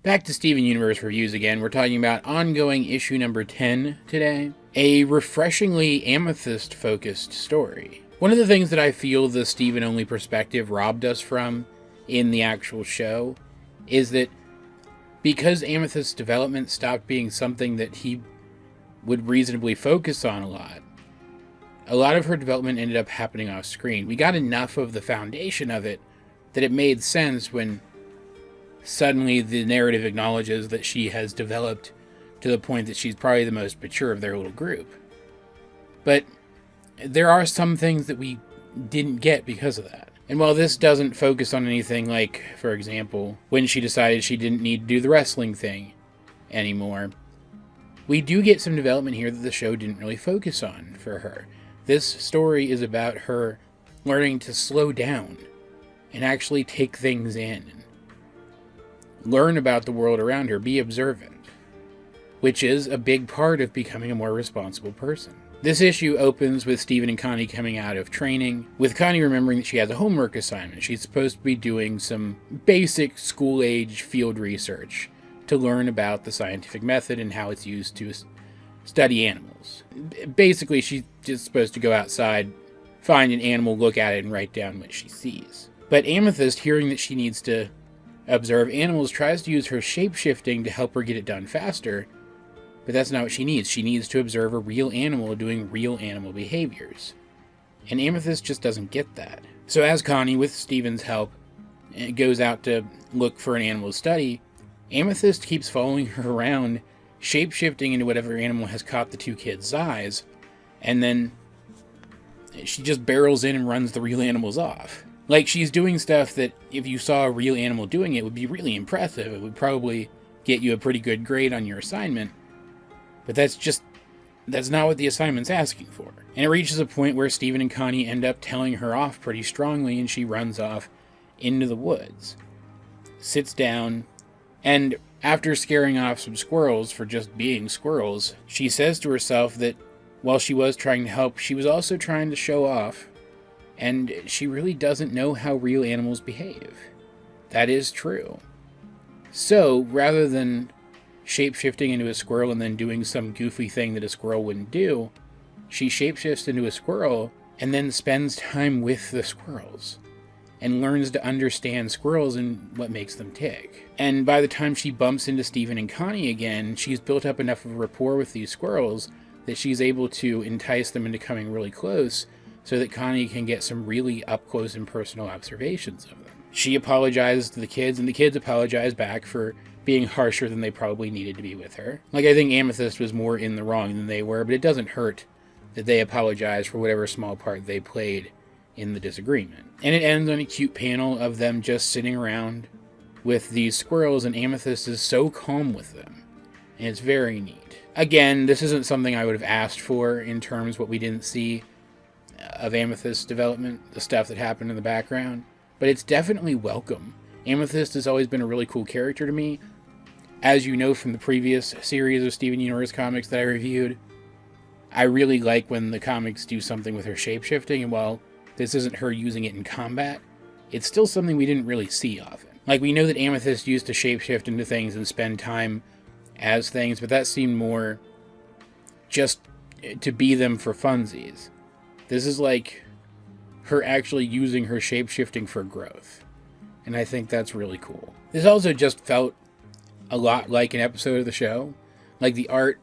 Back to Steven Universe reviews again. We're talking about ongoing issue number 10 today. A refreshingly amethyst-focused story. One of the things that I feel the Steven-only perspective robbed us from in the actual show is that because Amethyst's development stopped being something that he would reasonably focus on a lot of her development ended up happening off screen. We got enough of the foundation of it that it made sense when suddenly the narrative acknowledges that she has developed to the point that she's probably the most mature of their little group. But there are some things that we didn't get because of that. And while this doesn't focus on anything like, for example, when she decided she didn't need to do the wrestling thing anymore, we do get some development here that the show didn't really focus on for her. This story is about her learning to slow down and actually take things in. Learn about the world around her, be observant, which is a big part of becoming a more responsible person. This issue opens with Steven and Connie coming out of training, with Connie remembering that she has a homework assignment. She's supposed to be doing some basic school-age field research to learn about the scientific method and how it's used to study animals. Basically, she's just supposed to go outside, find an animal, look at it, and write down what she sees. But Amethyst, hearing that she needs to observe animals, tries to use her shape-shifting to help her get it done faster, but that's not what she needs. She needs to observe a real animal doing real animal behaviors. And Amethyst just doesn't get that. So as Connie, with Steven's help, goes out to look for an animal to study, Amethyst keeps following her around, shape-shifting into whatever animal has caught the two kids' eyes, and then she just barrels in and runs the real animals off. Like, she's doing stuff that, if you saw a real animal doing it, would be really impressive. It would probably get you a pretty good grade on your assignment. But that's not what the assignment's asking for. And it reaches a point where Steven and Connie end up telling her off pretty strongly, and she runs off into the woods. Sits down, and after scaring off some squirrels for just being squirrels, she says to herself that while she was trying to help, she was also trying to show off. And she really doesn't know how real animals behave. That is true. So, rather than shape-shifting into a squirrel and then doing some goofy thing that a squirrel wouldn't do, she shape-shifts into a squirrel and then spends time with the squirrels and learns to understand squirrels and what makes them tick. And by the time she bumps into Steven and Connie again, she's built up enough of a rapport with these squirrels that she's able to entice them into coming really close, so that Connie can get some really up-close and personal observations of them. She apologizes to the kids, and the kids apologize back for being harsher than they probably needed to be with her. Like, I think Amethyst was more in the wrong than they were, but it doesn't hurt that they apologize for whatever small part they played in the disagreement. And it ends on a cute panel of them just sitting around with these squirrels, and Amethyst is so calm with them. And it's very neat. Again, this isn't something I would have asked for in terms of what we didn't see of Amethyst's development, the stuff that happened in the background, but it's definitely welcome. Amethyst has always been a really cool character to me. As you know from the previous series of Steven Universe comics that I reviewed, I really like when the comics do something with her shapeshifting, and while this isn't her using it in combat, it's still something we didn't really see often. Like, we know that Amethyst used to shapeshift into things and spend time as things, but that seemed more just to be them for funsies. This is like her actually using her shape-shifting for growth. And I think that's really cool. This also just felt a lot like an episode of the show. Like, the art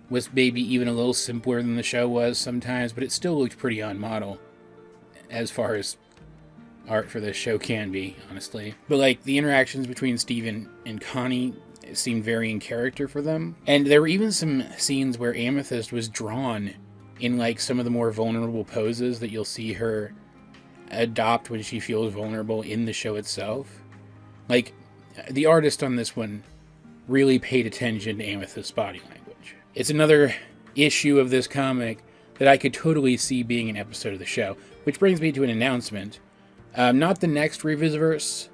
was maybe even a little simpler than the show was sometimes, but it still looked pretty on model as far as art for this show can be, honestly. But, like, the interactions between Steven and Connie seemed very in character for them. And there were even some scenes where Amethyst was drawn in, like, some of the more vulnerable poses that you'll see her adopt when she feels vulnerable in the show itself. Like, the artist on this one really paid attention to Amethyst's body language. It's another issue of this comic that I could totally see being an episode of the show, which brings me to an announcement. Not the next Revisverse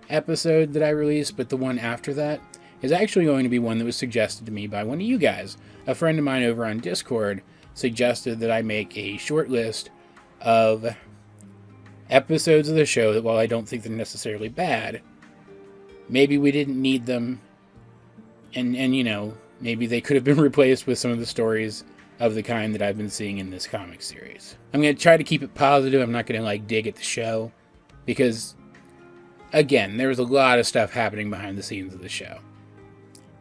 episode that I release, but the one after that is actually going to be one that was suggested to me by one of you guys. A friend of mine over on Discord suggested that I make a short list of episodes of the show that, while I don't think they're necessarily bad, maybe we didn't need them, and you know, maybe they could have been replaced with some of the stories of the kind that I've been seeing in this comic series. I'm going to try to keep it positive. I'm not going to like dig at the show, because again, there was a lot of stuff happening behind the scenes of the show.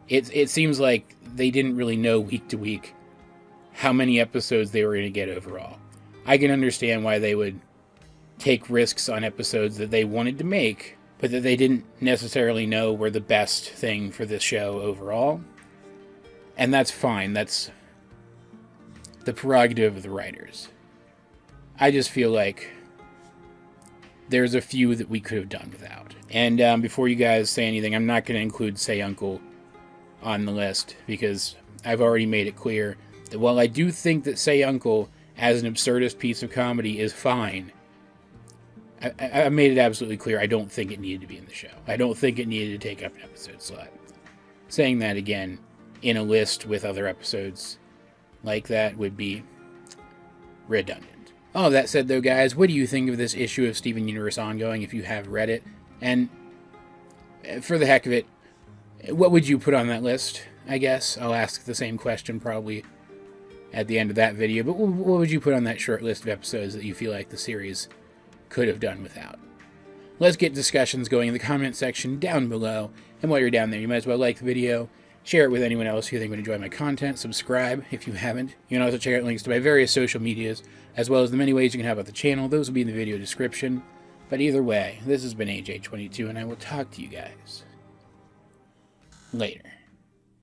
It seems like they didn't really know week to week how many episodes they were going to get overall. I can understand why they would take risks on episodes that they wanted to make, but that they didn't necessarily know were the best thing for this show overall. And that's fine. That's the prerogative of the writers. I just feel like there's a few that we could have done without. And before you guys say anything, I'm not going to include Say Uncle on the list, because I've already made it clear that while I do think that Say Uncle as an absurdist piece of comedy is fine, I made it absolutely clear I don't think it needed to be in the show. I don't think it needed to take up an episode slot. Saying that again in a list with other episodes like that would be redundant. All that said, though, guys, what do you think of this issue of Steven Universe Ongoing if you have read it? And for the heck of it, what would you put on that list? I guess I'll ask the same question probably at the end of that video, but what would you put on that short list of episodes that you feel like the series could have done without? Let's get discussions going in the comment section down below, and while you're down there, you might as well like the video, share it with anyone else who you think would enjoy my content, subscribe if you haven't. You can also check out links to my various social medias, as well as the many ways you can help out the channel. Those will be in the video description. But either way, this has been AJ22, and I will talk to you guys later.